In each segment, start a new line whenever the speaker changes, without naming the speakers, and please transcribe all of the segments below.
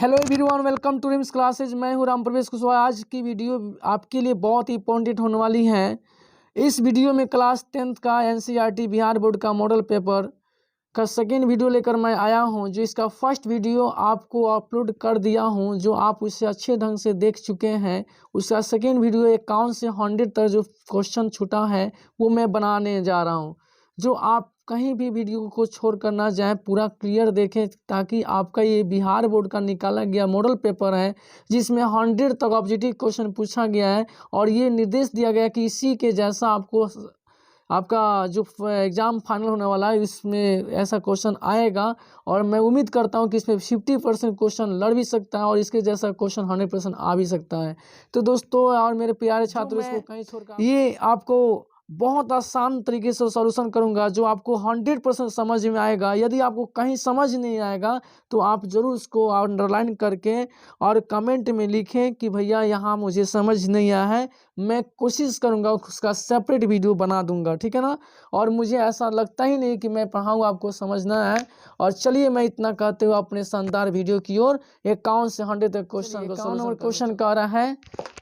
Hello everyone, welcome to Rims classes. मैं हूं राम प्रवेश कुशवाहा। आज की वीडियो आपके लिए बहुत ही इंपॉर्टेंट होने वाली है। इस वीडियो में क्लास 10th का एनसीईआरटी बिहार बोर्ड का मॉडल पेपर का सेकेंड वीडियो लेकर मैं आया हूं। जो इसका फर्स्ट वीडियो आपको अपलोड कर दिया हूं, जो आप उससे अच्छे ढंग से देख चुके हैं। उसका सेकेंड वीडियो 51 से 100 तक जो क्वेश्चन छूटा है वो मैं बनाने जा रहा हूं। जो आप कहीं भी वीडियो को छोड़ कर ना जाएं, पूरा क्लियर देखें, ताकि आपका ये बिहार बोर्ड का निकाला गया मॉडल पेपर है जिसमें 100 तक ऑब्जेक्टिव क्वेश्चन पूछा गया है। और ये निर्देश दिया गया कि इसी के जैसा आपको आपका जो एग्ज़ाम फाइनल होने वाला है इसमें ऐसा क्वेश्चन आएगा। और मैं उम्मीद करता हूं कि इसमें 50% क्वेश्चन लड़ भी सकता है और इसके जैसा क्वेश्चन 100% आ भी सकता है। तो दोस्तों और मेरे प्यारे छात्रों, इसको कहीं छोड़कर ये आपको बहुत आसान तरीके से सॉल्यूशन करूंगा जो आपको 100% समझ में आएगा। यदि आपको कहीं समझ नहीं आएगा तो आप ज़रूर उसको अंडरलाइन करके और कमेंट में लिखें कि भैया यहाँ मुझे समझ नहीं आया है। मैं कोशिश करूंगा उसका सेपरेट वीडियो बना दूंगा, ठीक है ना। और मुझे ऐसा लगता ही नहीं कि मैं पढ़ाऊँ आपको समझना है। और चलिए मैं इतना कहते हुए अपने शानदार वीडियो की ओर 51 से 100 तक क्वेश्चन को क्वेश्चन कह रहा है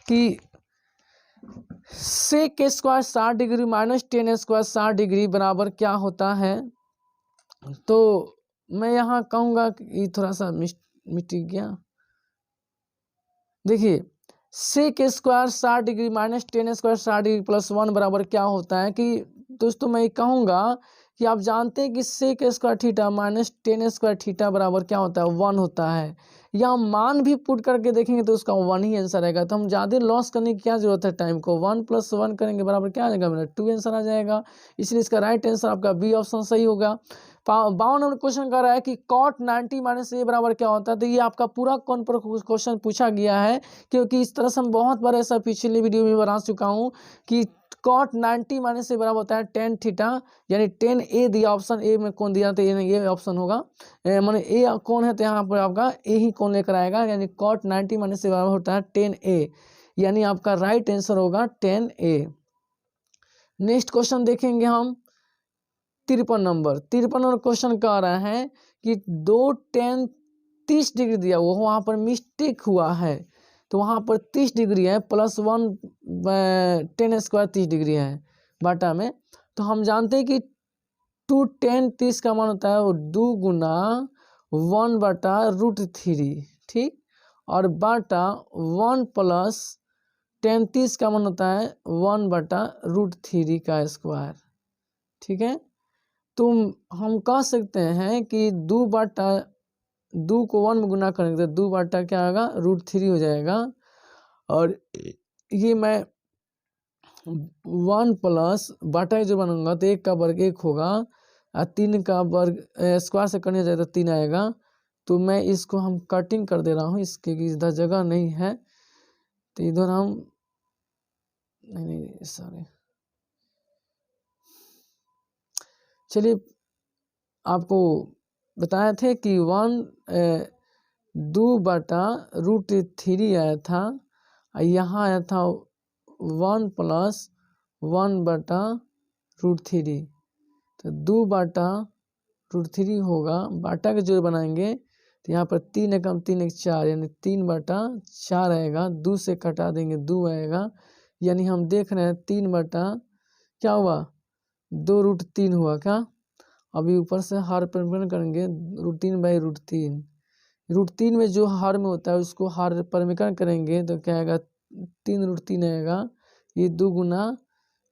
कि sec square 60 degree minus 10 square 60 degree बराबर क्या होता है। तो मैं यहाँ कहूँगा कि ये थोड़ा सा मिट गया। देखिए, sec square 60 degree minus 10 square 60 degree plus 1 बराबर क्या होता है। कि दोस्तों मैं कहूँगा कि आप जानते हैं कि sec square theta minus 10 square theta बराबर क्या होता है, 1 होता है। या मान भी पुट करके देखेंगे तो उसका 1 ही आंसर आएगा। तो हम ज़्यादा लॉस करने की क्या जरूरत है टाइम को। 1 + 1 करेंगे बराबर क्या आ जाएगा, मेरा 2 आंसर आ जाएगा। इसलिए इसका राइट आंसर आपका बी ऑप्शन सही होगा। 52 नंबर क्वेश्चन कर रहा है कि cot 90 माइनस ए बराबर क्या होता है। तो ये आपका पूरा कौन पर क्वेश्चन पूछा गया है, क्योंकि इस तरह से हम बहुत बार ऐसा पिछले वीडियो में बना चुका हूँ कि cot 90 माइनस ए बराबर होता है tan थीटा, यानी 10 ए दिया, ऑप्शन ए में कौन दिया तो ये ऑप्शन होगा। माने ए कौन है तो यहाँ पर आपका ए ही कौन लेकर आएगा, यानी cot 90 माइनस ए बराबर होता है 10 ए, यानी आपका राइट आंसर होगा 10 ए। नेक्स्ट क्वेश्चन देखेंगे हम 53 नंबर क्वेश्चन कह रहा है कि 2 tan 30 डिग्री दिया, वो वहाँ पर मिस्टेक हुआ है। तो वहाँ पर 30 डिग्री है प्लस 1 10 स्क्वायर 30 डिग्री है बाटा में। तो हम जानते हैं कि 2 tan 30 का मान होता है वो 2 गुना 1 बटा √3, ठीक। और बाटा 1 प्लस tan 30 का मान होता है 1 बटा √3 का स्क्वायर, ठीक है। तो हम कह सकते हैं कि 2 को 1 में गुना करेंगे तो 2 बटा क्या आएगा, √3 हो जाएगा। और ये मैं 1 प्लस बाटा जो बनाऊंगा तो 1 का वर्ग 1 होगा और 3 का वर्ग स्क्वायर से करने जाए तो 3 आएगा। तो मैं इसको हम कटिंग कर दे रहा हूँ, इसके इधर जगह नहीं है तो इधर हम नहीं सॉरी, चलिए आपको बताए थे कि 2 बटा √3 आया था, यहाँ आया था 1 प्लस 1 बटा √3। तो 2 बटा √3 होगा, बाटा के जोड़ बनाएंगे तो यहाँ पर 3 एकम 3 एक 4, यानी 3 बटा 4 आएगा। 2 से कटा देंगे 2 आएगा, यानी हम देख रहे हैं 3 बटा क्या हुआ, 2√3 हुआ क्या। अभी ऊपर से हर परिवर्तन करेंगे, √3/√3, √3 में जो हर में होता है उसको हर परिवर्तन करेंगे तो क्या आएगा, 3√3 आएगा। ये 2 गुना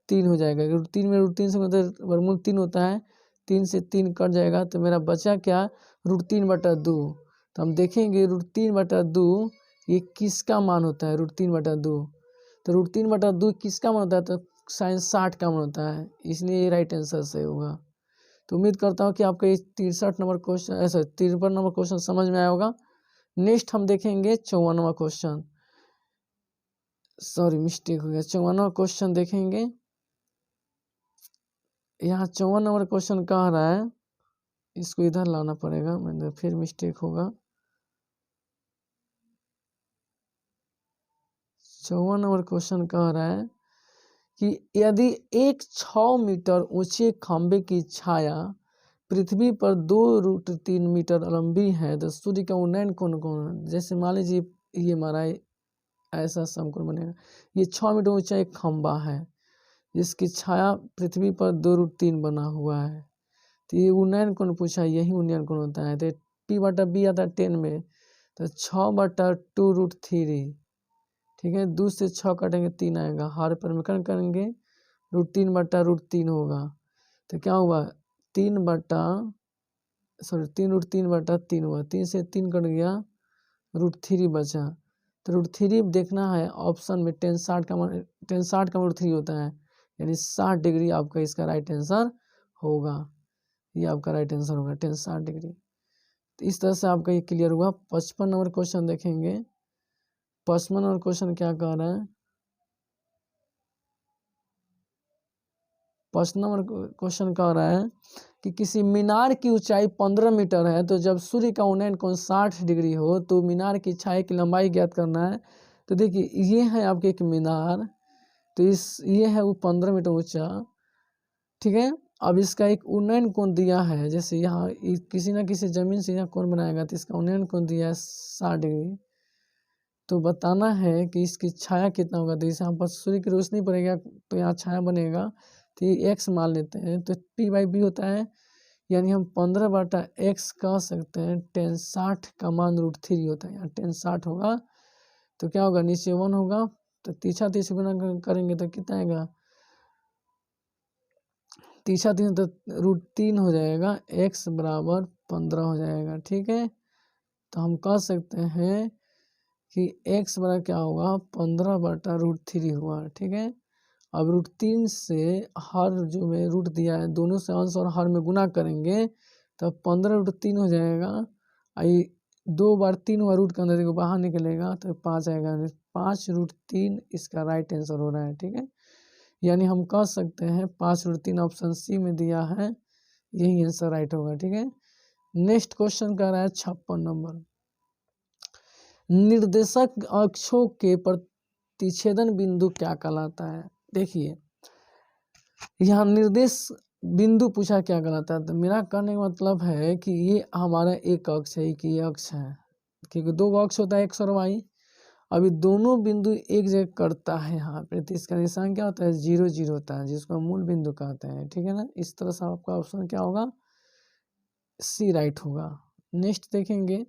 3 हो जाएगा। √3 में √3 से मतलब वर्गमूल 3 होता है, 3 से 3 कट जाएगा तो मेरा बचा क्या, √3/2। तो हम देखेंगे √3/2 ये किसका मान होता है, √3/2। तो √3/2 किसका मान होता है, तो sin 60 का मान होता है, इसलिए ये राइट आंसर सही होगा। तो उम्मीद करता हूँ कि आपका ये 63 नंबर क्वेश्चन, ऐसा 53 नंबर क्वेश्चन समझ में आया होगा। नेक्स्ट हम देखेंगे 54वां क्वेश्चन, सॉरी मिस्टेक हो गया, 54वां क्वेश्चन देखेंगे। यहाँ 54 नंबर क्वेश्चन कह रहा है, इसको इधर लाना पड़ेगा, मतलब फिर मिस्टेक होगा। 54 नंबर क्वेश्चन कह रहा है कि यदि एक 6 मीटर ऊंचे खंबे की छाया पृथ्वी पर 2√3 मीटर लंबी है तो सूर्य का उन्नयन कौन कौन है। जैसे मान लीजिए ये हमारा ऐसा समकोण बनेगा, ये 6 मीटर ऊंचा एक खंबा है जिसकी छाया पृथ्वी पर 2√3 बना हुआ है। तो ये उन्नयन कोण पूछा है, यही उन्नयन कोण होता है। तो P/B आता है 10 में, तो 6/2√3, ठीक है। 2 से 6 काटेंगे 3 आएगा, हर परिवर्तन करेंगे √3/√3 होगा। तो क्या हुआ 3/3 हुआ, 3 से 3 कट गया, √3 बचा। तो √3 देखना है ऑप्शन में, tan 60 का √3 होता है, यानी 60 डिग्री आपका इसका राइट आंसर होगा। ये आपका राइट आंसर होगा tan 60 डिग्री। तो इस तरह से आपका ये क्लियर हुआ। 55 नंबर क्वेश्चन देखेंगे। 55 नंबर क्वेश्चन क्या कह रहा है, 55 नंबर क्वेश्चन कह रहा है कि किसी मीनार की ऊंचाई 15 मीटर है, तो जब सूर्य का उन्नयन कोण 60 डिग्री हो तो मीनार की छाया की लंबाई ज्ञात करना है। तो देखिए ये है आपके एक मीनार, तो ये है वो 15 मीटर ऊंचा, ठीक है। अब इसका एक उन्नयन कोण दिया है, जैसे यहाँ किसी ना किसी जमीन से यहाँ कोण बनाएगा तो इसका उन्नयन कोण दिया है 60 डिग्री। तो बताना है कि इसकी छाया कितना होगा। तो जैसे हम पर सूर्य की रोशनी पड़ेगा तो यहाँ छाया बनेगा, तो ये x मान लेते हैं, तो P/B होता है, यानी हम 15/x कह सकते हैं। tan 60 का मान √3 होता है, यहाँ tan 60 होगा। तो क्या होगा, नीचे 1 होगा, तो तीसरा गुना करेंगे तो कितना आएगा, तीसरा 3 तो √3 हो जाएगा, x बराबर 15 हो जाएगा, ठीक है। तो हम कह सकते हैं कि x बराबर क्या होगा, 15/√3 हुआ, ठीक है। अब √3 से हर जो में रूट दिया है दोनों से अंश और हर में गुना करेंगे तो 15√3 हो जाएगा। आई 2 बार 3 हुआ, रूट के अंदर देखो बाहर निकलेगा तो 5 आएगा, 5√3 इसका राइट आंसर हो रहा है, ठीक है। यानी हम कह सकते हैं 5√3 ऑप्शन सी में दिया है, यही आंसर राइट होगा, ठीक है। नेक्स्ट क्वेश्चन कर रहा है 56 नंबर, निर्देशक अक्षों के प्रतिच्छेदन बिंदु क्या कहलाता है। देखिए यहाँ निर्देश बिंदु पूछा क्या कहलाता है, तो मेरा कहने का मतलब है कि ये हमारा एक अक्ष है, कि ये अक्ष है, क्योंकि 2 अक्ष होता है x और y। अभी दोनों बिंदु एक जगह करता है यहाँ पे, तो इसका निशान क्या होता है, 0 0 होता है, जिसको हम मूल बिंदु कहते हैं, ठीक है ना। इस तरह से आपका ऑप्शन क्या होगा, सी राइट होगा। नेक्स्ट देखेंगे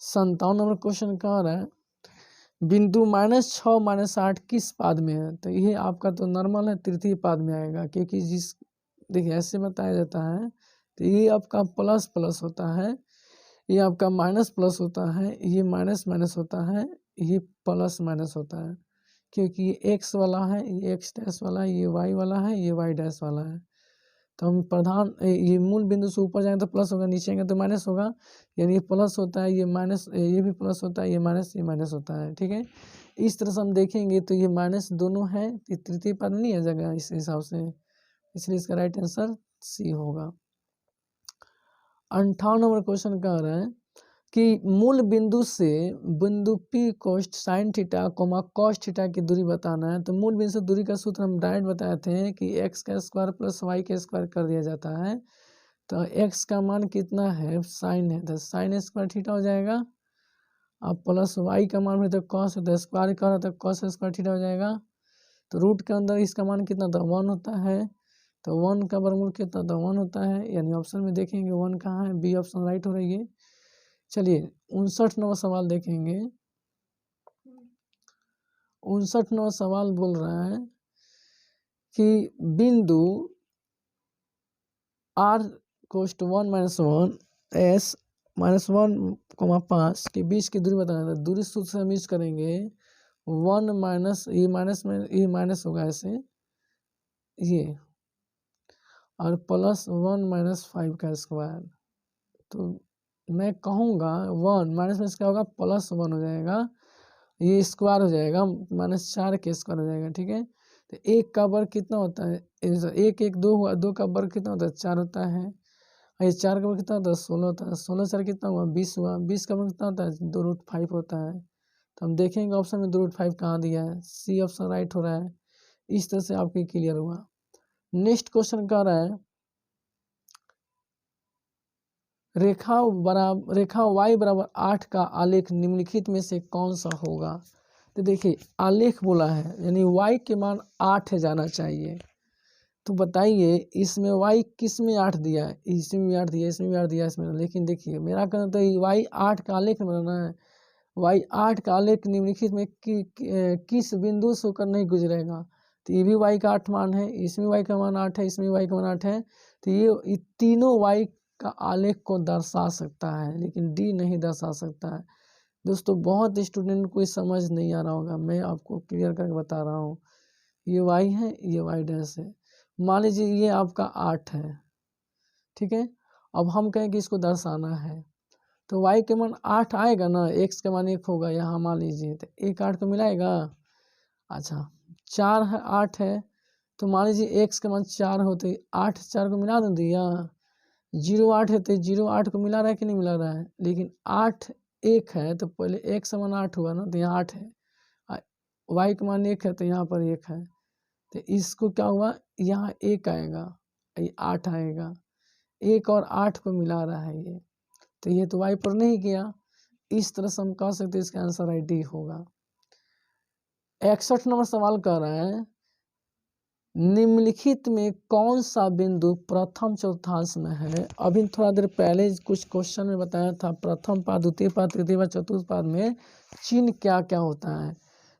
57 नंबर क्वेश्चन कह रहा है बिंदु -6 -8 किस पाद में है। तो ये आपका तो नॉर्मल है, तृतीय पाद में आएगा, क्योंकि जिस देखिए ऐसे बताया जाता है, तो ये आपका प्लस प्लस होता है, ये आपका माइनस प्लस होता है, ये माइनस माइनस होता है, ये प्लस माइनस होता है, क्योंकि ये x वाला है, ये x डैश वाला है, ये y वाला है, ये y डैश वाला है। तो हम प्रधान ये मूल बिंदु से ऊपर जाएंगे तो प्लस होगा, नीचे आएंगे तो माइनस होगा, यानी ये प्लस होता है, ये माइनस, ये भी प्लस होता है, ये माइनस होता है, ठीक है। इस तरह से हम देखेंगे तो ये माइनस दोनों है, तृतीय पद नहीं आ जाएगा इस हिसाब से, इसलिए इसका राइट आंसर सी होगा। 58 नंबर क्वेश्चन कह रहा है कि मूल बिंदु से बिंदु P कोष्ठ साइन थीटा कॉस थीटा की दूरी बताना है। तो मूल बिंदु से दूरी का सूत्र हम डायरेक्ट बताए थे कि x का स्क्वायर प्लस y का स्क्वायर कर दिया जाता है। तो x का मान कितना है, साइन है, तो साइन स्क्वायर थीटा हो जाएगा। अब प्लस y का मान है तो कॉस है, तो स्क्वायर कर तो कॉस स्क्वायर थीटा हो जाएगा। तो रूट के अंदर इसका मान कितना था, 1 होता है, तो 1 का वर्गमूल कितना था, 1 होता है, यानी ऑप्शन में देखेंगे 1 कहाँ है, बी ऑप्शन राइट हो रही है। चलिए 59 नंबर सवाल देखेंगे। 59 नंबर सवाल बोल रहा है कि बिंदु r कोष्ठ 1 -1 s -1, 5 के बीच की दूरी बताना है। दूरी सूत्र से हम यूज करेंगे 1 माइनस, ये माइनस में ये माइनस होगा ऐसे, ये और प्लस 1 -5 का स्क्वायर। तो मैं कहूँगा 1 माइनस में इसका होगा +1 हो जाएगा, ये स्क्वायर हो जाएगा, -4 के स्क्वायर हो जाएगा, ठीक है। तो 1 का वर्ग कितना होता है, 1 1 2 हुआ, 2 का वर्ग कितना होता है, 4 होता है, और ये 4 का वर्ग कितना होता है, 16 होता है, 16 4 कितना हुआ, 20 हुआ, 20 का वर्ग कितना होता है, 2√5 होता है। तो हम देखेंगे ऑप्शन में 2√5 कहाँ दिया है, सी ऑप्शन राइट हो रहा है। इस तरह से आपके क्लियर हुआ। नेक्स्ट क्वेश्चन कह रहा है रेखा y बराबर 8 का आलेख निम्नलिखित में से कौन सा होगा। तो देखिए आलेख बोला है यानी y के मान 8 जाना चाहिए। तो बताइए इसमें y किस में 8 दिया है, इसमें भी 8 दिया, इसमें भी 8 दिया, इसमें। लेकिन देखिए मेरा कहना तो y 8 का आलेख बनाना है। y 8 का आलेख निम्नलिखित में किस बिंदु से होकर नहीं गुजरेगा। तो ये भी y का 8 मान है, इसमें y का मान 8 है, इसमें y का मान 8 है। तो ये तीनों y का आलेख को दर्शा सकता है, लेकिन डी नहीं दर्शा सकता है। दोस्तों बहुत स्टूडेंट को समझ नहीं आ रहा होगा, मैं आपको क्लियर करके बता रहा हूँ। ये y है, ये y डैश है। मान लीजिए ये आपका 8 है, ठीक है। अब हम कहें कि इसको दर्शाना है, तो y के मान 8 आएगा ना, x के मान 1 होगा यहाँ मान लीजिए। तो 1 8 को मिलाएगा। अच्छा 4 है 8 है, तो मान लीजिए x के मान 4 होते 8 4 को मिला दो दिया। 0 8 है तो 0 8 को मिला रहा है कि नहीं मिला रहा है। लेकिन 8 1 है तो पहले x मान 8 हुआ ना, तो यहाँ 8 है। y का मान 1 है तो यहाँ पर 1 है। तो इसको क्या हुआ, यहाँ 1 आएगा, ये 8 आएगा। 1 और 8 को मिला रहा है ये, तो ये तो y पर नहीं गया। इस तरह से हम कह सकते हैं इसका आंसर आई डी होगा। 61 नंबर सवाल कह रहा है निम्नलिखित में कौन सा बिंदु प्रथम चौथांश में है। अभी थोड़ा देर पहले कुछ क्वेश्चन में बताया था प्रथम पाद, द्वितीय पाद, तृतीय पाद, चतुर्थ पाद में चिन्ह क्या क्या होता है।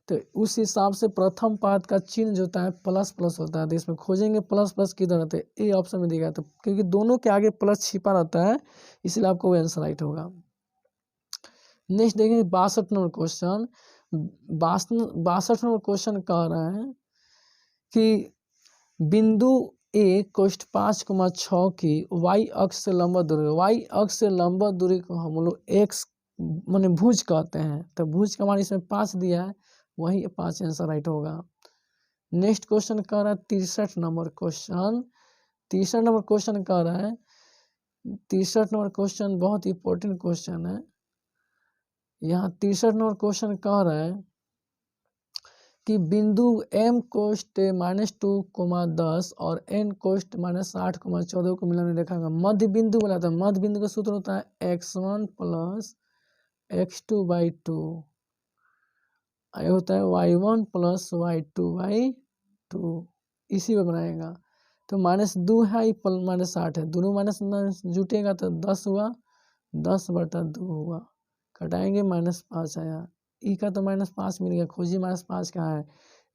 तो उस हिसाब से प्रथम पाद का चिन्ह जो होता है प्लस प्लस होता है। तो इसमें खोजेंगे प्लस प्लस किधर रहते हैं, ए ऑप्शन में दिया गया। तो क्योंकि दोनों के आगे प्लस छिपा रहता है, इसलिए आपको वो आंसर राइट होगा। नेक्स्ट देखेंगे 62 नंबर क्वेश्चन। 62 नंबर क्वेश्चन कह रहा है कि बिंदु ए कोष्ठ 5,6 की y अक्ष से लंबवत दूरी, y अक्ष से लंबवत दूरी को हम लोग x माने भुज कहते हैं। तो भुज का मान इसमें 5 दिया है, वही 5 आंसर राइट होगा। नेक्स्ट क्वेश्चन कह रहा है 63 नंबर क्वेश्चन। 63 नंबर क्वेश्चन कह रहा है 63 नंबर क्वेश्चन बहुत इंपॉर्टेंट क्वेश्चन है। यहाँ 63 नंबर क्वेश्चन कह रहा है कि बिंदु m कोष्ठ -2,10 और n कोष्ठ -8,14 को मिलाने देखा मध्य बिंदु बोला था। मध्य बिंदु का सूत्र होता है x1 प्लस x2/2, ये होता है y1 प्लस y2/2, इसी में बनाएगा। तो -2 है -8 है, दोनों माइनस जुटेगा तो 10 हुआ, 10/2 हुआ, कटाएंगे -5 आया। ई का तो -5 मिल गया, खोजिए -5 कहाँ है।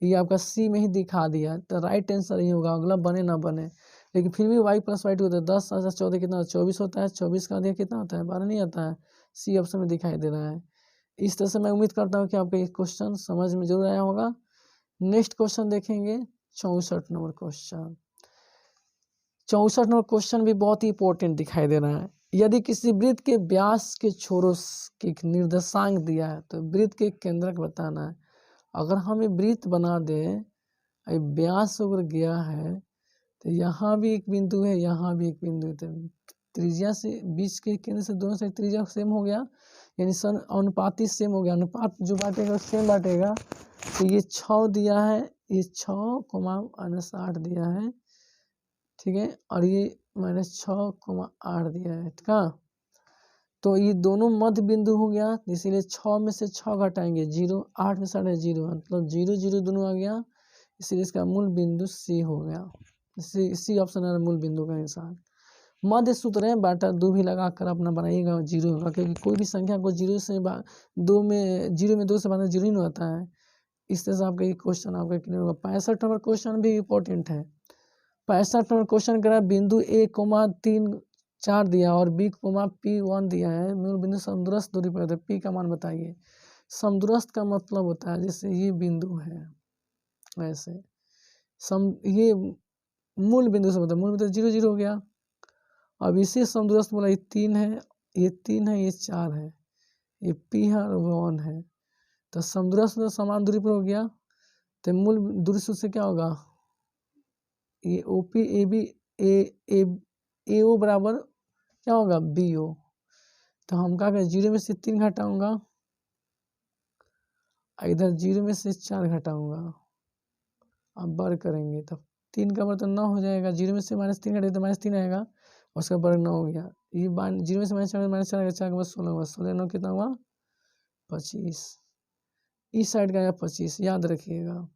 ये आपका सी में ही दिखा दिया, तो राइट आंसर ही होगा, अगला बने ना बने। लेकिन फिर भी y + y2 होता है 10 + 14 कितना 24 होता है, 24 का आधा कितना होता है 12 नहीं आता है। सी ऑप्शन में दिखाई दे रहा है। इस तरह से मैं उम्मीद करता हूँ कि आपको ये क्वेश्चन समझ में जरूर आया होगा। नेक्स्ट क्वेश्चन देखेंगे 64 नंबर क्वेश्चन। 64 नंबर क्वेश्चन भी बहुत ही इंपॉर्टेंट दिखाई दे रहा है। यदि किसी वृत्त के व्यास के छोरों के निर्देशांक दिया है तो वृत्त के केंद्रक बताना है। अगर हम ये वृत्त बना दें, व्यास अगर गया है तो यहाँ भी एक बिंदु है, यहाँ भी एक बिंदु है, त्रिज्या से बीच के केंद्र से दोनों साइड त्रिज्या सेम हो गया, यानी सन अनुपाती सेम हो गया, अनुपात जो बांटेगा सेम बांटेगा। तो ये 6 दिया है, ये 6,8 दिया है, ठीक है, और ये -6,8 दिया है, ठीक है। तो ये दोनों मध्य बिंदु हो गया, इसीलिए 6 में से 6 घटाएंगे 0, 8 में से 0, मतलब 0 0 दोनों आ गया, इसीलिए इसका मूल बिंदु सी हो गया। सी ऑप्शन है मूल बिंदु का आंसर। मध्य सूत्र है, बाटा 2 भी लगा कर अपना बनाइएगा 0 होगा, क्योंकि कोई भी संख्या को 0 से 2 में 0 में 2 से बांधना 0 ही नहीं होता है। इस तरह से आपका ये क्वेश्चन आपका क्लियर होगा। 65 नंबर क्वेश्चन भी इंपॉर्टेंट है। 65 नंबर क्वेश्चन करा बिंदु A, 3 4 दिया और B, P1 दिया है, मूल बिंदु समदूरस्थ दूरी पर है, P का मान बताइए। समदूरस्थ का मतलब होता है जैसे ये बिंदु है, ऐसे ये मूल बिंदु से मतलब मूल बिंदु 0 0 हो गया। अब इसी समदूरस्थ बोला ये 3 है, ये 3 है, ये 4 है, ये P है और 1 है। तो समदूरस्थ तो समान दूरी पर हो गया, तो मूल दूरी सूत्र से क्या होगा, ये OP AB AO बराबर क्या होगा BO। तो हम क्या करें 0 में से 3 घटाऊंगा, इधर 0 में से 4 घटाऊंगा, अब बर करेंगे तब 3 का बर्तन 9 हो जाएगा, 0 में से -3 घटे तो -3 आएगा, उसका वर्ग 9 हो गया। ये 0 में से माइनस 4 4 के बाद 16 हुआ, 16 9 कितना हुआ 25। इस साइड का आया 25, याद रखिएगा।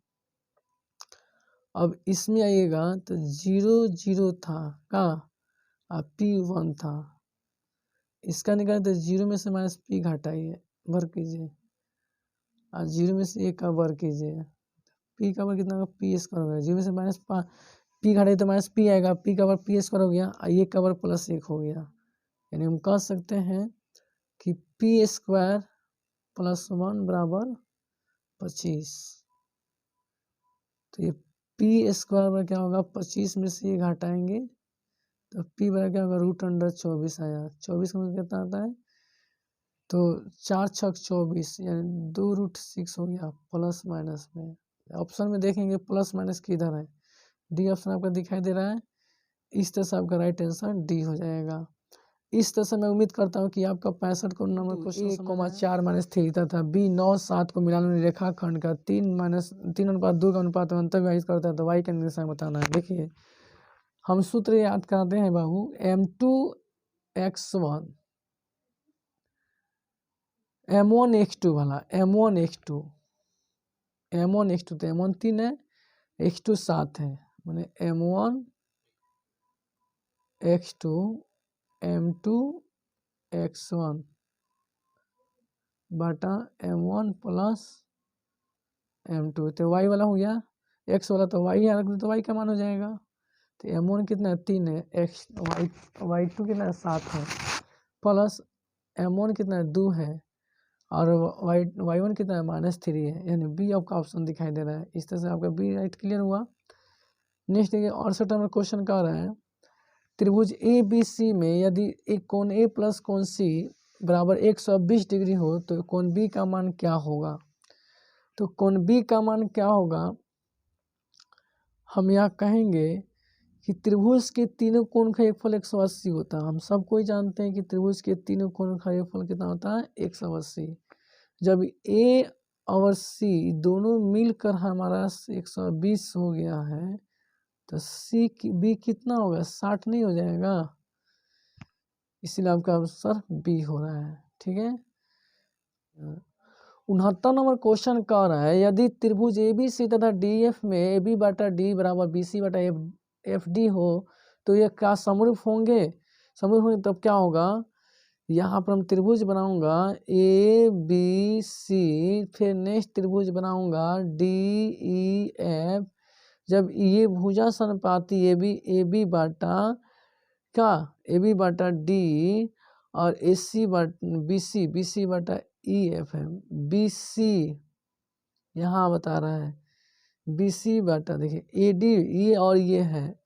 अब इसमें आइएगा तो 0 0 था का और P1 था, इसका निकाले तो 0 में से माइनस P घटाइए, वर्ग कीजिए, और 0 में से 1 का वर्ग कीजिए। P का वर्ग कितना होगा P स्क्वायर हो गया, 0 में से माइनस P घटाइए तो माइनस P आएगा, P का वर्ग P स्क्वायर हो गया, और 1 का वर्ग प्लस 1 हो गया। यानी हम कह सकते हैं कि P स्क्वायर प्लस 1 बराबर 25। तो ये P स्क्वायर में क्या होगा 25 में से ये घटाएंगे तो P बराबर क्या होगा √24 आया। 24 का मतलब कितना आता है तो 4 छक 24 यानी 2√6 हो गया प्लस माइनस में। ऑप्शन में देखेंगे प्लस माइनस किधर है, डी ऑप्शन आपका दिखाई दे रहा है। इस तरह से आपका राइट आंसर डी हो जाएगा। इस तरह से मैं उम्मीद करता हूँ कि आपका 65 को नंबर क्वेश्चन 1,4 माइनस थ्री तथा बी 9 7 को मिलाने रेखाखंड का 3:2 का अनुपात में अंतर व्यक्त करता है तो वाई का निर्देशांक बताना है। देखिए हम सूत्र याद करते हैं बाबू, M2x1 M1x2 वाला M1x2 तो M1 3 है, x2 7 है, मैंने M1x2 M2x1 बटा M1 प्लस M2 तो y वाला हो गया, x वाला तो y यहाँ रख दो तो y का मान हो जाएगा। तो M1 कितना है 3 है, y2 कितना है 7 है, प्लस M1 कितना है 2 है और y1 कितना है -3 है, यानी बी आपका ऑप्शन दिखाई दे रहा है। इस तरह से आपका बी राइट क्लियर हुआ। नेक्स्ट देखिए 68 नंबर क्वेश्चन कह रहा है त्रिभुज ए बी सी में यदि एक कोण ए प्लस कोण सी बराबर 120 डिग्री हो तो कोण बी का मान क्या होगा। तो कोण बी का मान क्या होगा, हम यहाँ कहेंगे कि त्रिभुज के तीनों कोण का योगफल 180 होता है। हम सब कोई जानते हैं कि त्रिभुज के तीनों कोण का योगफल कितना होता है 180। जब ए और सी दोनों मिलकर हमारा 120 हो गया है तो सी बी कितना होगा 60 नहीं हो जाएगा, इसीलिए आपका आंसर बी हो रहा है। ठीक है 69 नंबर क्वेश्चन कह रहा है यदि त्रिभुज ए बी सी तथा डी एफ में ए बी बटा डी बराबर बी सी बटा एफ डी हो तो ये क्या समरूप होंगे। समरूप होंगे तब क्या होगा, यहाँ पर हम त्रिभुज बनाऊंगा ए बी सी, फिर नेक्स्ट त्रिभुज बनाऊंगा डी ई एफ। जब ये भुजा समपाती ए बी बाटा क्या ए बी बाटा डी और ए सी बटा बी सी बटा ई एफ है, बी सी यहाँ बता रहा है बी सी बटा देखिए ए डी ये और ये है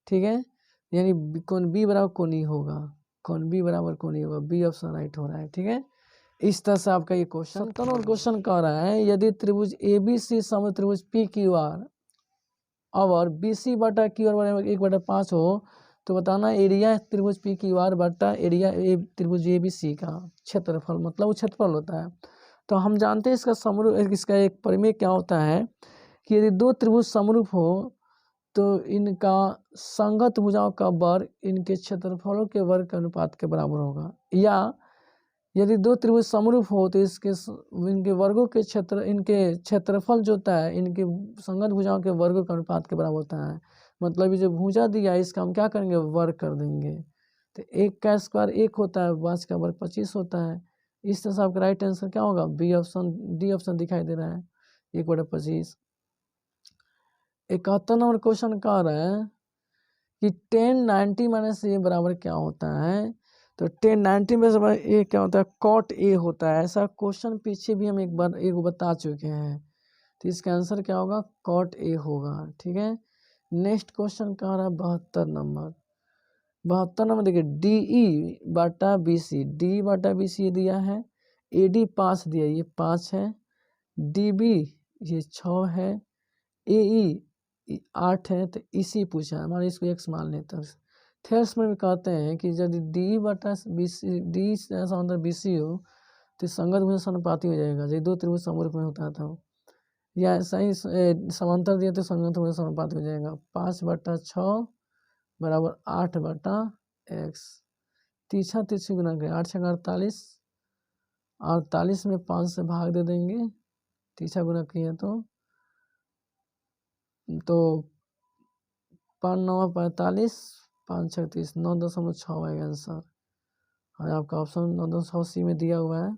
ठीक है, यानी कौन बी बराबर कौन ही होगा, कौन बी बराबर कौन ही होगा, बी ऑप्शन राइट हो रहा है। ठीक है इस तरह से आपका ये क्वेश्चन 70 क्वेश्चन कह रहा है यदि त्रिभुज ए बी सी समूह त्रिभुज पी क्यू आर और बी सी बटा क्यू आर बराबर 1/5 हो तो बताना एरिया त्रिभुज पी क्यू आर बटा एरिया त्रिभुज ए बी सी का क्षेत्रफल, मतलब वो क्षेत्रफल होता है। तो हम जानते हैं इसका समरूप, इसका एक प्रमेय क्या होता है कि यदि दो त्रिभुज समरूप हो तो इनका संगत भुजाओं का वर्ग इनके क्षेत्रफलों के वर्ग के अनुपात के बराबर होगा, या यदि दो त्रिभुज समरूप हो तो इनके वर्गों के इनके क्षेत्रफल जो होता है इनके संगत भुजाओं के वर्गों के अनुपात के बराबर होता है। मतलब ये जो भुजा दिया है इसका हम क्या करेंगे वर्ग कर देंगे। तो 1 का स्क्वायर 1 होता है, 5 का वर्ग 25 होता है। इस तरह से आपका राइट आंसर क्या होगा बी ऑप्शन, डी ऑप्शन दिखाई दे रहा है 1/25। 71 नंबर क्वेश्चन कह रहा है कि 10 90 माइनस ए बराबर क्या होता है। तो 10 90 में से ए क्या होता है कॉट ए होता है। ऐसा क्वेश्चन पीछे भी हम एक बार बता चुके हैं, तो इसका आंसर क्या होगा कॉट ए होगा। ठीक है नेक्स्ट क्वेश्चन कह रहा है 72 नंबर। 72 नंबर देखिए डी ई बटा बी सी, डी बटा बी सी दिया है, ए डी 5 दिया ये 5 है, डी बी ये 6 है, ए ई 8 है, तो इसी पूछा है हमारे इसको x मान लेते हैं। थेल्स में भी कहते हैं कि यदि डी बटा बी सी डी समांतर बी सी हो तो संगत भुज समानुपाती हो जाएगा, यदि दो त्रिभुज समरूप में होता था, या ऐसा ही समांतर दिया तो संगत भुज समानुपाती हो जाएगा। 5/6 बराबर 8/x। तीछा तीछी गुना करें, 8 छक्का 48, 48 में 5 से भाग दे देंगे, तीछा गुना किए तो 5 9 45, 5 6 30, 9.6 आएगा आंसर। और आपका ऑप्शन 9.6 सी में दिया हुआ है।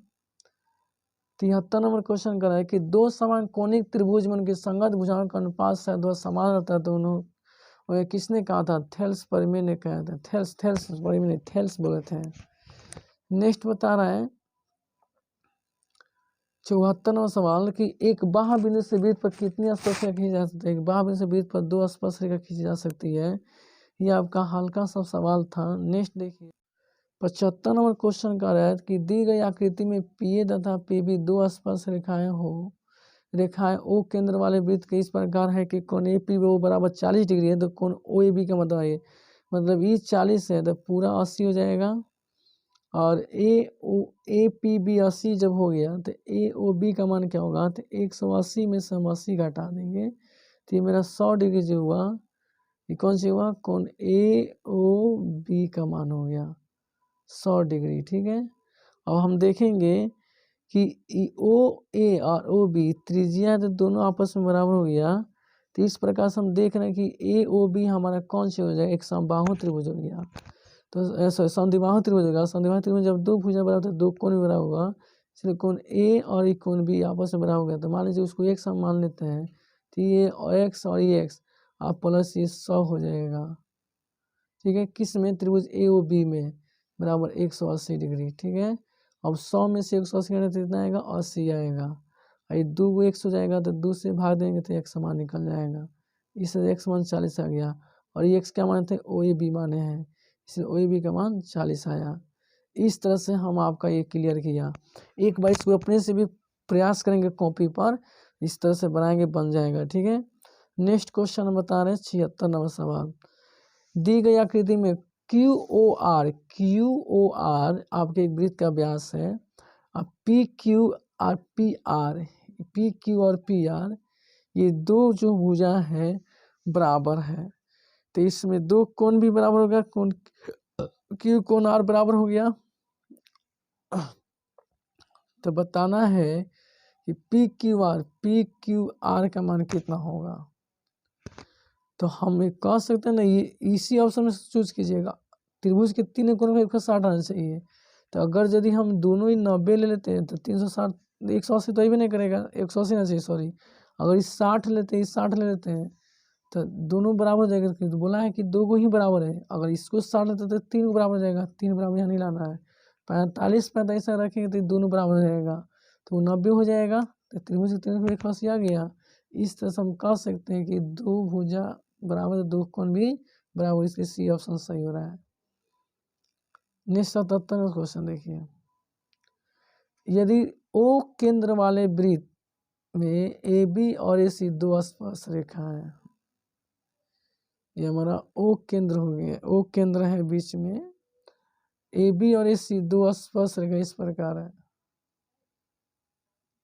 73 नंबर क्वेश्चन कर रहा है कि दो समान कोणिक त्रिभुज में उनके संगत भुजाओं का अनुपात शायद वह समान रहता है, तो उन्होंने किसने कहा था? थेल्स परिमेय ने कहा था। थेल्स परिमेय ने थेल्स बोले थे। नेक्स्ट बता रहा है 74वां सवाल कि एक बाह्य बिंदु से वृत्त पर कितनी स्पर्शरेखा खींची जा सकती है? एक बाह्य बिंदु से वृत्त पर 2 स्पर्शरेखा खींची जा सकती है। ये आपका हल्का सा सवाल था। नेक्स्ट देखिए 75 नंबर क्वेश्चन का है कि दी गई आकृति में पीए तथा पीबी 2 स्पर्श रेखाएं रेखाएं ओ केंद्र वाले वृत्त के इस प्रकार है कि कोण ए पी ओ बराबर 40 डिग्री है, तो कोण ओ ए बी का मतलब है, मतलब ये 40 है तो पूरा 80 हो जाएगा। और ए पी बी 80 जब हो गया तो ए ओ बी का मान क्या होगा? तो 180 में से हम 80 घटा देंगे तो ये मेरा 100 डिग्री जो हुआ, ये कौन सी हुआ? कोण ए ओ बी का मान हो गया 100 डिग्री। ठीक है, अब हम देखेंगे कि ओ ए और ओ बी त्रिज्या है तो दोनों आपस में बराबर हो गया। तो इस प्रकार से हम देख रहे हैं कि ए ओ बी हमारा कौन से हो जाएगा? एक समबाहु त्रिभुज हो गया। तो संधिबाहु त्रिभुज होगा। संधिबाहु त्रिभुज जब दो भुजा बराबर तो दो कोण भी बराबर होगा, इसलिए कोण ए और कोण बी आपस में बराबर हो गया। तो मान लीजिए उसको एक्स हम मान लेते हैं, तो ये एक्स और ये एक्स आप प्लस ये 100 हो जाएगा। ठीक है, किस में? त्रिभुज ए ओ बी में बराबर 180 डिग्री। ठीक है, अब 100 में से 180 घटाए तो कितना आएगा? 80 आएगा। ये 2 एक्स हो जाएगा तो 2 से भाग देंगे तो एक्स मान निकल जाएगा। इससे एक्स मान 40 आ गया। और ये एक्स क्या माने थे? ओ ए बी माने हैं, इसलिए ओ ए बी का मान 40 आया। इस तरह से हम आपका ये क्लियर किया। एक बार इसको अपने से भी प्रयास करेंगे कॉपी पर, इस तरह से बनाएंगे, बन जाएगा। ठीक है, नेक्स्ट क्वेश्चन बता रहे हैं 76 नंबर सवाल। दी गई आकृति में क्यू ओ आर आपके एक वृत्त का व्यास है। अब पी क्यू और पी आर ये दो जो भुजा है बराबर है, तो इसमें दो कोण भी बराबर हो गया। कोण क्यू कोण आर बराबर हो गया। तो बताना है कि पी क्यू आर का मान कितना होगा। तो हम ये कह सकते हैं ना, ये इसी ऑप्शन में चूज कीजिएगा। त्रिभुज के तीन कोणों में 160 आना चाहिए। तो अगर यदि हम दोनों ही 90 ले लेते हैं तो 360 180 तो ही भी नहीं करेगा, 180 ना चाहिए सॉरी। अगर इस 60 लेते हैं, इस 60 ले लेते हैं तो दोनों बराबर हो जाएगा। तो बोला है कि दो को ही बराबर है, अगर इसको 60 लेते तो 3 को बराबर हो जाएगा। 3 बराबर यहाँ नहीं लाना है। 45 45 रखेंगे तो दोनों बराबर हो जाएगा, तो 90 हो जाएगा। तो त्रिभुज के तीन 180 आ गया। इस तरह से हम कह सकते हैं कि दो भुजा बराबर, दो कोण भी बराबर, इसके सी ऑप्शन सही हो रहा है। नेक्स्ट 77 क्वेश्चन देखिए। यदि ओ केंद्र वाले वृत्त में ए बी और ए सी 2 स्पर्श रेखा है, ये हमारा ओ केंद्र हो गया। ओ केंद्र है बीच में, ए बी और ए सी 2 स्पर्श रेखा इस प्रकार है।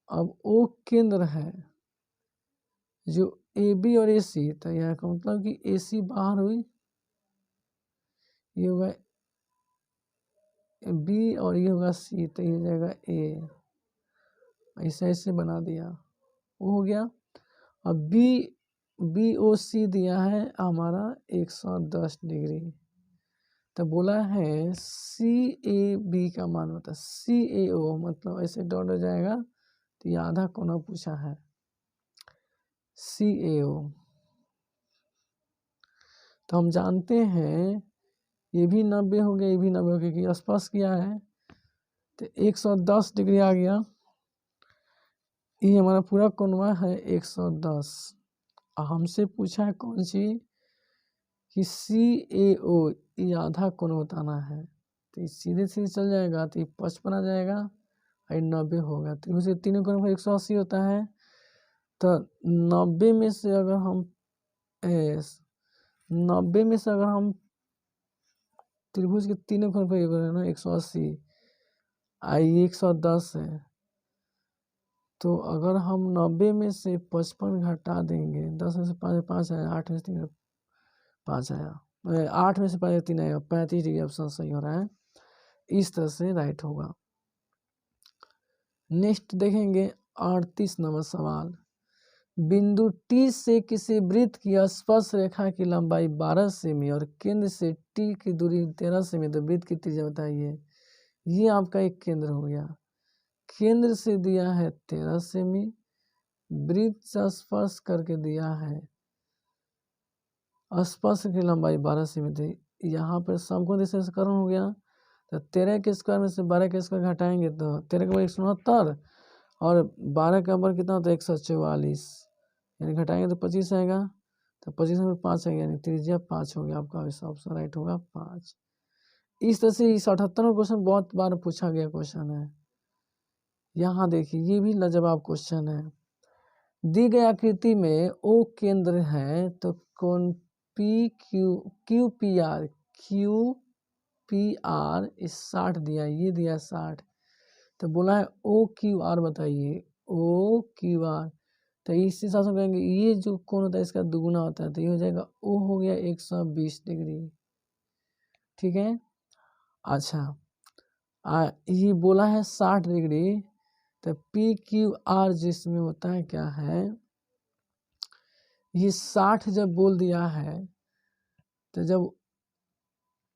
अब ओ केंद्र है जो ए बी और ए सी, तो यह का मतलब कि ए सी बाहर हुई, ये होगा बी और ये होगा सी, तो ये हो जाएगा ए। ऐसे ऐसे बना दिया, वो हो गया। अब बी ओ सी दिया है हमारा 110 डिग्री। तो बोला है सी ए बी का मान होता है सी ए ओ, मतलब ऐसे डॉट हो जाएगा। तो ये आधा कोना पूछा है सी ए ओ। तो हम जानते हैं ये भी 90 हो गया, ये भी 90 हो गया, क्योंकि स्पर्श किया है। तो 110 डिग्री आ गया। ये हमारा पूरा कोणवा है 110। हमसे पूछा है कौन सी? कि सी ए ओ, ये आधा कोण बताना है। तो सीधे सीधे चल जाएगा तो ये 55 आ जाएगा और 90 होगा। तो इसे तीनों कोण पर 180 होता है। तो 90 में से अगर हम 90 में से अगर हम त्रिभुज के तीनों कोण पर ना 180 आई 110 है, तो अगर हम 90 में से 55 घटा देंगे, 10 में से 5 5 आया, 8 में से 3 5 आया, 8 में से 5 3 आएगा, 35 डिग्री ऑप्शन सही हो रहा है। इस तरह से राइट होगा। नेक्स्ट देखेंगे 38 नंबर सवाल। बिंदु टी से किसी वृत्त की स्पर्श रेखा की लंबाई 12 सेमी और केंद्र से टी की दूरी 13 सेमी, तो वृत्त की त्रिज्या बताइए। ये आपका एक केंद्र हो गया, केंद्र से दिया है 13 सेमी, वृत्त से स्पर्श करके दिया है, स्पर्श की लंबाई 12 सेमी थी। यहाँ पर समकोण दिशाकरण हो गया, तो 13 के स्क्वायर में से 12 के स्क्वायर घटाएंगे तो 13 का 169 और 12 का नंबर कितना होता है 144, यानी घटाएंगे तो 25 आएगा, तो 25 में 5 आएगा, यानी त्रिज्या 5 हो गया। आपका ऑप्शन राइट होगा 5। इस तरह से इस 78वां क्वेश्चन बहुत बार पूछा गया क्वेश्चन है। यहाँ देखिए ये भी लाजवाब क्वेश्चन है। दी गई आकृति में ओ केंद्र है, तो कौन पी क्यू पी आर इस 60 दिया, ये दिया 60, तो बोला है ओ क्यू आर बताइए, ओ क्यू आर, तो इस हिसाब से कहेंगे ये जो कोण होता है इसका दुगुना होता है, तो ये हो जाएगा ओ हो गया 120 डिग्री। ठीक है, अच्छा ये बोला है 60 डिग्री, तो पी क्यू आर जिसमें होता है क्या है, ये 60 जब बोल दिया है, तो जब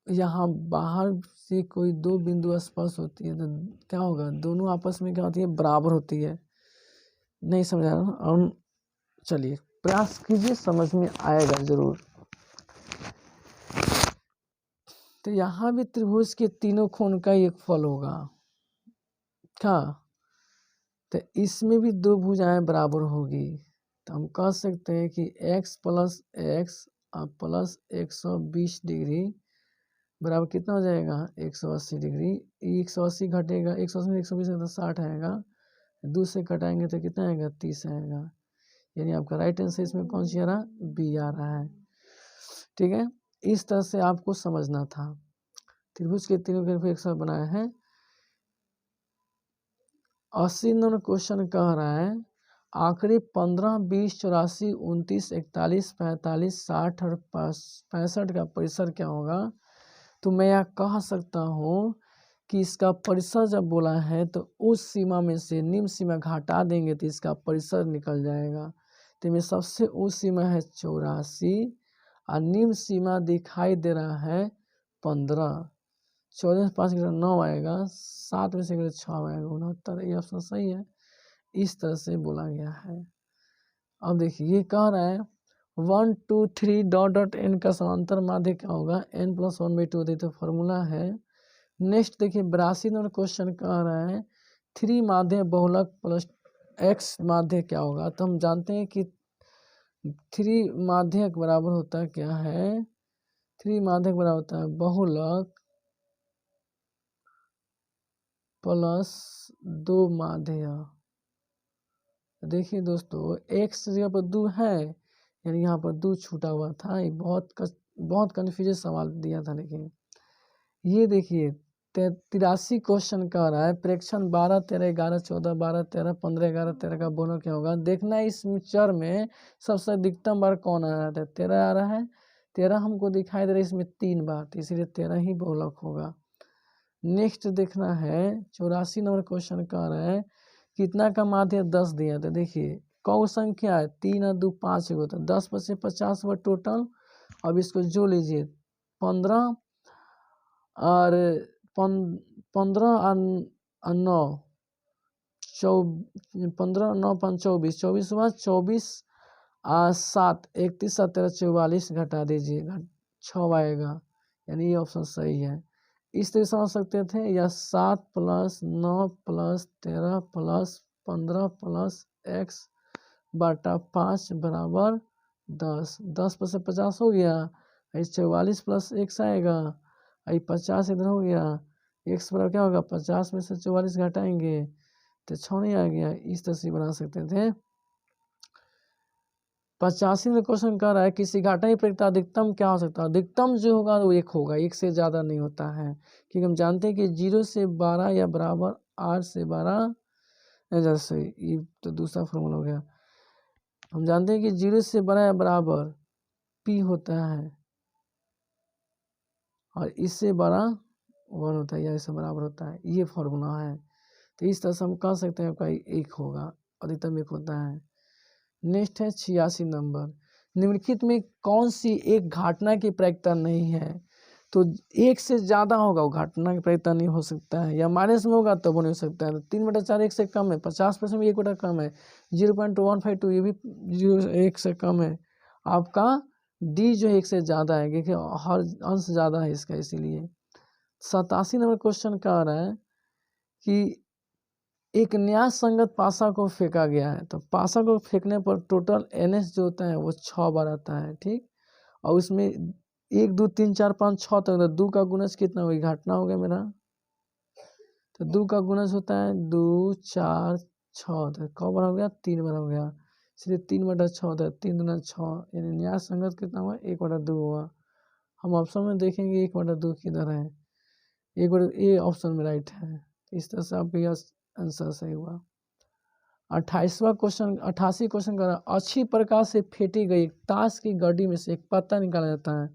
यहाँ बाहर से कोई दो बिंदु स्पर्श होती है तो क्या होगा, दोनों आपस में क्या होती है, बराबर होती है। नहीं समझा रहा और चलिए प्रयास कीजिए, समझ में आएगा जरूर। तो यहाँ भी त्रिभुज के तीनों कोण का एक फल होगा, क्या, तो इसमें भी दो भुजाएं बराबर होगी, तो हम कह सकते हैं कि x plus x plus 120 degree बराबर कितना हो जाएगा 180 डिग्री। 180 घटेगा, 180 में 120 तो 60 आएगा, 2 से कटाएंगे तो कितना आएगा 30 आएगा, यानी आपका राइट आंसर इसमें कौन सी आ रहा, बी आ रहा है। ठीक है, इस तरह से आपको समझना था। त्रिभुज के तीनों के एक साथ बनाया है। 80 नंबर क्वेश्चन कह रहा है आखिरी 15 20 84 29 41 45 60 और 65 का परिसर क्या होगा। तो मैं यह कह सकता हूँ कि इसका परिसर जब बोला है तो उस सीमा में से निम्न सीमा घटा देंगे तो इसका परिसर निकल जाएगा। तो में सबसे उस सीमा है 84 और निम्न सीमा दिखाई दे रहा है 15। 14 में 5 गिरा 9 आएगा, 7 में से गिरा 6 आएगा 69, ये ऑप्शन सही है। इस तरह से बोला गया है। अब देखिए ये कह रहा है 1 2 3 डॉट डॉट एन का समांतर माध्य क्या होगा, n+1/2 होती तो फॉर्मूला है। नेक्स्ट देखिए 82 नंबर क्वेश्चन कह रहा है 3 माध्य बहुलक प्लस x माध्य क्या होगा। तो हम जानते हैं कि 3 माध्यक बराबर होता है क्या है, 3 माध्यक बराबर होता है बहुलक प्लस 2 माध्य। देखिए दोस्तों x जगह पर 2 है, यानी यहाँ पर 2 छूटा हुआ था। ये बहुत कन्फ्यूजन सवाल दिया था, लेकिन ये देखिए 83 क्वेश्चन कह रहा है प्रेक्षण 12 13 11 14 12 13 15 11 13 का बोलो क्या होगा। देखना इस चर में सबसे अधिकतम बार कौन आ रहा है, 13 आ रहा है। 13 हमको दिखाई दे रहा है इसमें 3 बार, तो इसलिए 13 ही बहुलक होगा। नेक्स्ट देखना है 84 नंबर क्वेश्चन कह रहा है कितना का माध्य 10 दिया। तो देखिए कौ संख्या है 3 और 2 5 को, तो 10 पर से 50 हुआ टोटल। अब इसको जो लीजिए 15 और 15 और 9 15 9 5 24 24 हुआ 24 और 7 31 17 44 घटा दीजिए 6 आएगा, यानी ये ऑप्शन सही है। इस तरह समझ सकते थे, या 7 + 9 + 13 + 15 + x बटा 5 बराबर 10। 10 पर से 50 हो गया, 44 + x आएगा, 50 इधर हो गया, x बराबर क्या होगा 50 में से 44 घटाएंगे तो 6 नहीं आ गया। इस तरह से बना सकते थे। 85 में क्वेश्चन कर रहा है किसी घाटा प्रयुक्त अधिकतम क्या हो सकता है। अधिकतम जो होगा वो 1 होगा, 1 से ज़्यादा नहीं होता है, क्योंकि हम जानते हैं कि 0 से 12 या बराबर 8 से 12, जैसे ये तो दूसरा फॉर्मूला हो गया। हम जानते हैं कि 0 से बड़ा या बराबर p होता है, और इससे बड़ा 1 होता है या इससे बराबर होता है, ये फॉर्मूला है। तो इस तरह से हम कह सकते हैं आपका 1 होगा, अधिकतम 1 होता है। नेक्स्ट है 86 नंबर, निम्नलिखित में कौन सी एक घटना की प्रायिकता नहीं है? तो 1 से ज़्यादा होगा वो घटना की प्रायिकता नहीं हो सकता है, या माइनस में होगा तब वो नहीं हो सकता है। तो 3/4 1 से कम है, 50% भी 1 बटा कम है, 0.152 ये भी 1 से कम है। आपका डी जो है 1 से ज़्यादा है, क्योंकि हर अंश ज़्यादा है इसका, इसीलिए। 87 नंबर क्वेश्चन कह रहा है कि एक न्याय संगत पासा को फेंका गया है, तो पासा को फेंकने पर टोटल NS जो होता है वो 6 बार आता है, ठीक। और उसमें 1 2 3 4 5 6 तक, 2 का गुणज कितना हुई, घटना हो गया मेरा। तो 2 का गुणज होता है 2 4 6, तो कौ बार हो गया, 3 बार हो गया, इसलिए 3/6 होता है, 3 दूना 6, यानी न्याय संगत कितना हुआ, 1/2 हुआ। हम ऑप्शन में देखेंगे 1/2 किधर है, 1/2 ए ऑप्शन में राइट है। इस तरह से आपका यह आंसर सही हुआ। 88वां क्वेश्चन, 88 क्वेश्चन कर रहा है, अच्छी प्रकार से फेंटी गई ताश की गड्डी में से एक पत्ता निकाला जाता है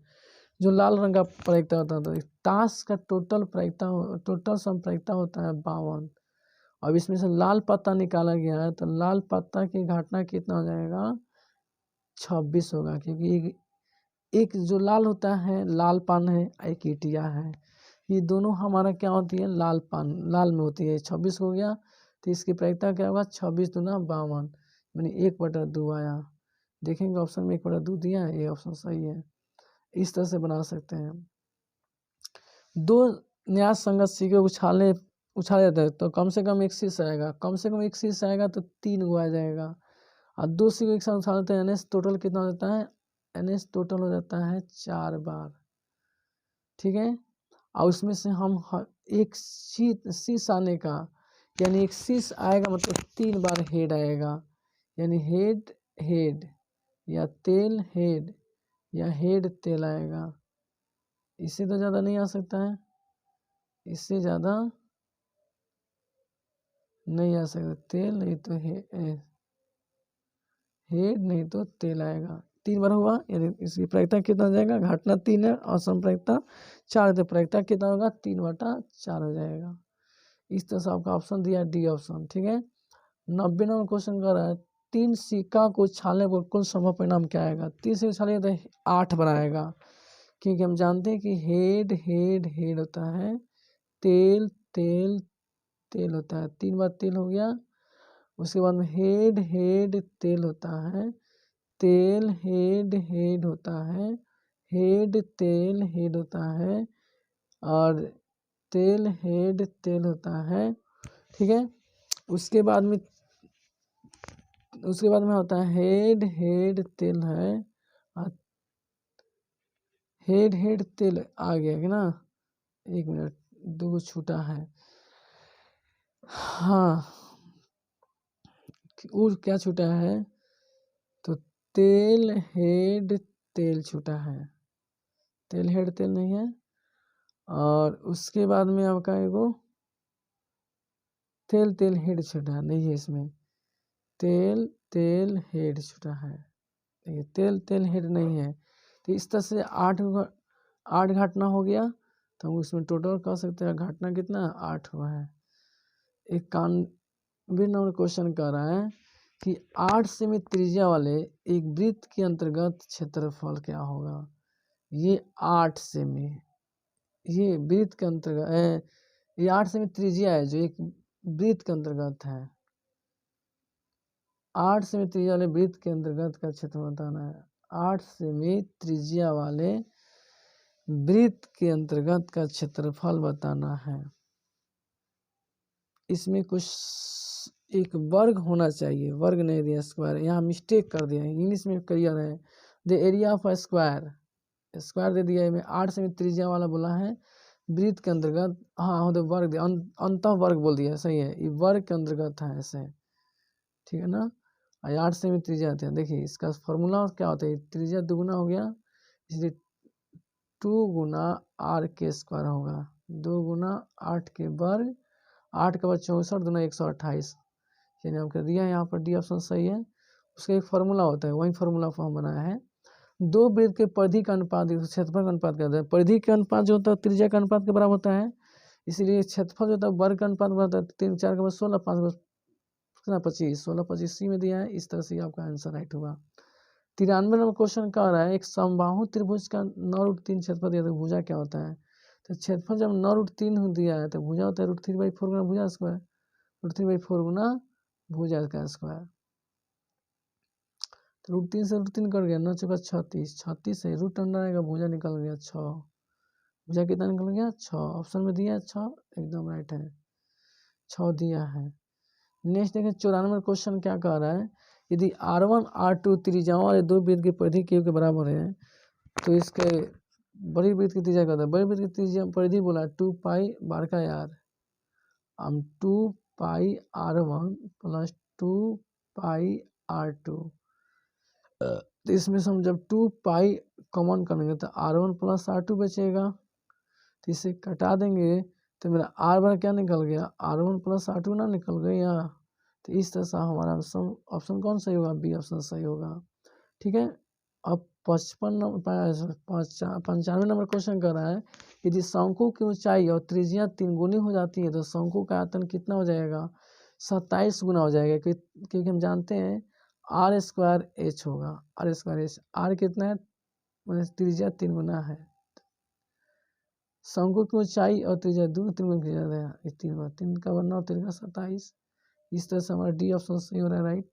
जो लाल रंग का प्रायिकता होता है। तो ताश का टोटल संप्रायिकता होता है 52। अब इसमें से लाल पत्ता निकाला गया है, तो लाल पत्ता की घटना कितना हो जाएगा, 26 होगा, क्योंकि एक जो लाल होता है लाल पान है, एक ईटिया है, ये दोनों हमारा क्या होती है, लाल पान, लाल में होती है। 26 हो गया, तो इसकी प्रायिकता क्या होगा, 26 दूना 52, यानी 1/2 आया। देखेंगे ऑप्शन में 1/2 दिया है, ये ऑप्शन सही है। इस तरह से बना सकते हैं। 2 न्याय संगत सिक्के उछाले जाते हैं, तो कम से कम 1 शीश आएगा, कम से कम 1 शीश आएगा तो 3 गो आ जाएगा। और 2 सिक्के एक साथ उछालते हैं, NS टोटल कितना हो जाता है, NS टोटल हो जाता है 4 बार, ठीक है। और उसमें से हम एक शीश आने का, यानी 1 शीश आएगा मतलब 3 बार हेड आएगा, यानी हेड हेड या तेल हेड या हेड तेल आएगा। इससे तो ज़्यादा नहीं आ सकता है, इससे ज़्यादा नहीं आ सकता, तेल नहीं तो हेड नहीं तो तेल आएगा। 3 बार हुआ, यानी इसकी प्रायिकता कितना हो जाएगा, घटना 3 है और संप्रायिकता 4 है, तो प्रायिकता कितना होगा, 3/4 हो जाएगा। इस तरह से आपका ऑप्शन दिया डी ऑप्शन, ठीक है। 90 नंबर क्वेश्चन कर रहा है, 3 सिक्का को छालने पर कुल संभव परिणाम क्या आएगा। 3 से छालिए तो 8 बनाएगा, क्योंकि हम जानते हैं कि हेड हेड हेड होता है, तेल तेल तेल होता है, 3 बार तेल हो गया। उसके बाद में हेड हेड तेल होता है, तेल हेड हेड होता है, हेड तेल हेड होता है, और तेल हेड तेल होता है, ठीक है। उसके बाद में होता है हेड हेड तेल है, और हेड हेड तेल आ गया कि ना, 1 मिनट 2 छूटा है, हाँ और क्या छूटा है, तो तेल हेड तेल छूटा है, तेल हेड तेल नहीं है। और उसके बाद में आपका एगो तेल तेल हेड छूटा है, नहीं है इसमें, तेल तेल हेड छूटा है, देखिए तेल तेल हेड नहीं है। तो इस तरह से 8 घटना हो गया, तो हम उसमें टोटल कह सकते हैं घटना कितना 8 हुआ है। 91 नंबर क्वेश्चन कर रहा है कि 8 सेमी त्रिज्या वाले एक वृत्त के अंतर्गत क्षेत्रफल क्या होगा। ये 8 सेमी, ये वृत्त के अंतर्गत ये 8 सेमी त्रिज्या है जो एक वृत्त के अंतर्गत है, 8 सेमी त्रिज्या वाले वृत्त के अंतर्गत का क्षेत्र बताना है। 8 सेमी त्रिज्या वाले वृत्त के अंतर्गत का क्षेत्रफल बताना है। इसमें कुछ एक वर्ग होना चाहिए, वर्ग नहीं दिया, स्क्वायर, यहाँ मिस्टेक कर दिया, इंग्लिश में क्लियर है, the area of square, square दे दिया है। 8 सेमी त्रिज्या वाला बोला है वृत्त के अंतर्गत, हाँ तो वर्ग दिया, अंतः वर्ग बोल दिया, सही है, ये वर्ग के अंतर्गत है ऐसे, ठीक है ना। 8 सेमी त्रिज्या आते हैं, देखिए इसका फॉर्मूला क्या होता है, त्रिज्या दुगुना हो गया, इसलिए 2 गुना आर के स्क्वायर होगा, 2 गुना 8 के वर्ग, 8 के बाद 64 दूना 128, यानी आपको दिया है यहाँ पर डी ऑप्शन सही है। उसका एक फार्मूला होता है, वही फार्मूला फॉर्म बनाया है, दो वृत्त के परिधि का अनुपात क्षेत्रफल का अनुपात कहते हैं। परिधि का अनुपात जो होता है त्रिज्या का अनुपात के बराबर होता है, इसीलिए क्षेत्रफल जो होता है वर्ग का अनुपात होता है। 3 4 के बाद 16, 5 कितना 25, 16 25 सी में दिया है। इस तरह से आपका आंसर राइट होगा। 93 नंबर क्वेश्चन कह रहा है एक समबाहु त्रिभुज का 9√3 क्षेत्रफल दिया तो भुजा क्या होता है। तो क्षेत्रफल जब 9√3 दिया है तो भुजा होता है √3/4 गुना भुजा स्क्वायर, √3/4 गुना भुजा का स्क्वायर। तो √3 से √3 कट गया, 9 चौका 36, 36 से रूट अंडर आएगा, भुजा निकल गया 6। भुजा कितना निकल गया 6, ऑप्शन में दिया है 6, एकदम राइट है, 6 दिया है। नेक्स्ट देखें 94 क्वेश्चन क्या कह रहा है, यदि R1 R2 त्रिज्याओं वाले दो वृत्त की परिधि Q के बराबर है तो इसके बड़ी वृत्त की त्रिज्या कहता है। बड़ी वृत्त की त्रिज्या परिधि बोला 2 पाई बार का यार, हम 2 पाई R1 प्लस 2 पाई R2, तो इसमें से हम जब 2 पाई कॉमन करेंगे तो R1 प्लस R2 बचेगा, तो इसे कटा देंगे तो मेरा R बार क्या निकल गया, R1 प्लस R2 ना निकल गया। तो इस तरह से हमारा ऑप्शन कौन सही होगा, बी ऑप्शन सही होगा। ठीक है, अब 95 नंबर क्वेश्चन कर रहा है, यदि शंकु की ऊंचाई और त्रिज्या 3 गुनी हो जाती है तो शंकु का आयतन कितना हो जाएगा, 27 गुना हो जाएगा, क्योंकि हम जानते हैं R² H होगा, R² H, R कितना है, त्रिज्या 3 गुना है, शंकु की ऊंचाई और त्रिज्या दोनों 3 गुना किया जाता है, 3 का 9 और 3 का 27। इस तरह से हमारा डी ऑप्शन सही हो रहा है, राइट।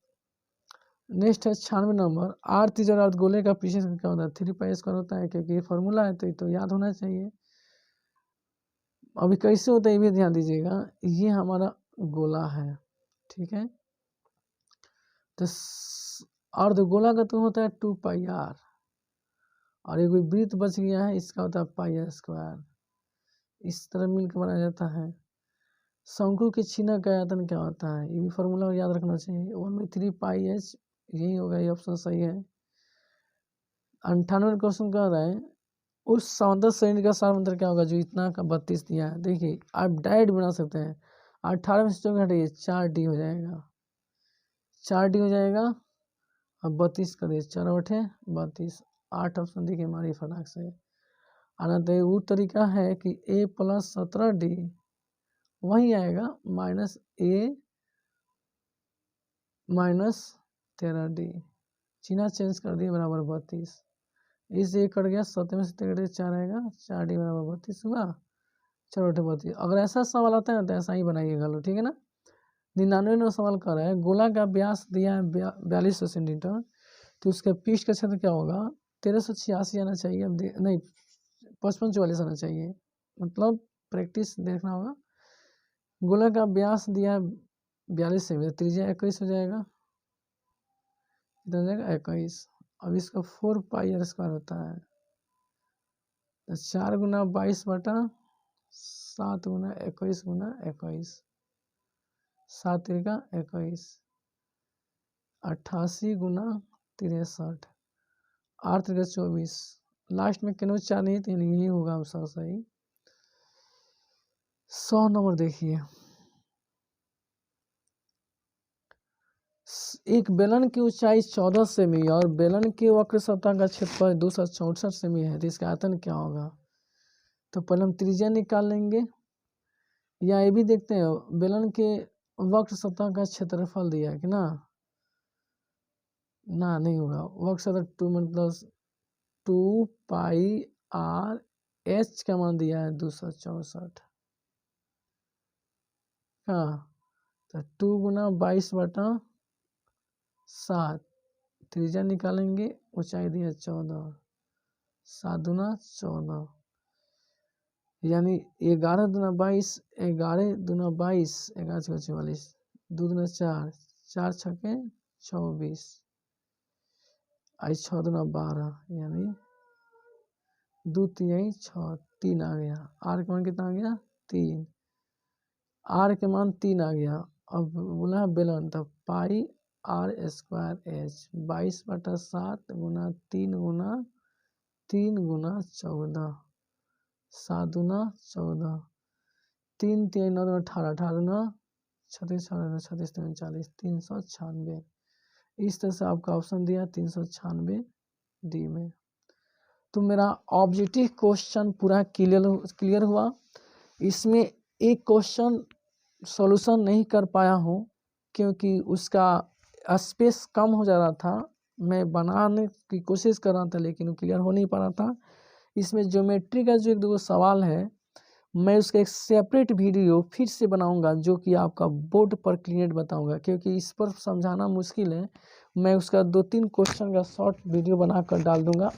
नेक्स्ट है 96 नंबर, आर त्रिज्या और गोले का पीछे का क्या होता है, 3π² होता है, क्योंकि ये फॉर्मूला है तो याद होना चाहिए। अभी कैसे होता है ये भी ध्यान दीजिएगा, ये हमारा गोला है, ठीक है, तो अर्धगोला का तो होता है 2πr, और ये कोई वृत्त बच गया है इसका होता है πr², इस तरह मिलकर बनाया जाता है। शंकु के छीना का आयतन क्या होता है, ये भी फॉर्मूला याद रखना चाहिए, 1/3πh, यही होगा, ये ऑप्शन सही है। 98 क्वेश्चन कह रहा है उस समंदर श्रेणी का सारमंत्र क्या होगा जो इतना का 32 दिया है। देखिए आप डायरेक्ट बना सकते हैं, 18 में से 4 घटाइए 4D हो जाएगा, 4D हो जाएगा, अब 32 कर दिए, 4 8 32, 8 ऑप्शन देखिए हमारी फटाक से आना। तो वो तरीका है कि A + 17D वही आएगा -A - 13D, चिन्ह चेंज कर दिए बराबर 32, इस एक कट गया, 7 में से 3 4 आएगा, 4D बराबर 32 हुआ, चलो 32। अगर ऐसा सवाल आता है तो ऐसा ही बनाइएगा लो, ठीक है ना। 99 नंबर सवाल कर रहा है गोला का व्यास दिया है 4200 सेंटीमीटर, तो उसके पृष्ठ का क्षेत्र क्या होगा, 1386 आना चाहिए, अब नहीं 5544 आना चाहिए, मतलब प्रैक्टिस देखना होगा। गोला का व्यास दिया है 42 सेंटीमीटर, त्रिज्या 21 हो जाएगा, कितना हो जाएगा 21। अब इसका 4πr² होता है, तो 4 गुना 22/7 गुना 21 गुना 21, 7 3 21, 88 गुना 63, 8 3 24, लास्ट में किनो 4 नहीं तो यही होगा आंसर सही। 100 नंबर देखिए, एक बेलन की ऊंचाई 14 सेमी और बेलन की वक्र सतह का क्षेत्रफल 264 सेमी है, तो इसका आयतन क्या होगा। तो पहले हम त्रिज्या निकाल लेंगे, या ये भी देखते हैं बेलन के वक्र सतह का क्षेत्रफल दिया है कि ना नहीं होगा, वक्र सतह 2 मतलब 2πr H का मान दिया है 264, हाँ, तो 2 गुना 22/7, त्रिज्या निकालेंगे, ऊंचाई दी है 14, 7 दूना 14, यानी 11 दूना 22, 11 दूना 22, 11 छक्के 44, 2 दूना 4, 4 छक्के 24, 6 दूना 12, यानी 2 3 6, 3 आ गया, आर का मान कितना आ गया 3, आर के मान 3 आ गया। अब बोला बेलन, तब πr² H 22/7 गुना 3 गुना 3 गुना 14, 7 दूना 14, 3 3 9 18, 18 दूना 36, 36 3 40, 396। इस तरह से आपका ऑप्शन दिया 396 डी में। तो मेरा ऑब्जेक्टिव क्वेश्चन पूरा क्लियर हुआ। इसमें एक क्वेश्चन सॉल्यूशन नहीं कर पाया हूँ क्योंकि उसका स्पेस कम हो जा रहा था, मैं बनाने की कोशिश कर रहा था लेकिन वो क्लियर हो नहीं पा रहा था। इसमें ज्योमेट्री का जो एक दो सवाल है, मैं उसका एक सेपरेट वीडियो फिर से बनाऊंगा जो कि आपका बोर्ड पर क्लियर बताऊंगा, क्योंकि इस पर समझाना मुश्किल है। मैं उसका 2-3 क्वेश्चन का शॉर्ट वीडियो बनाकर डाल दूंगा।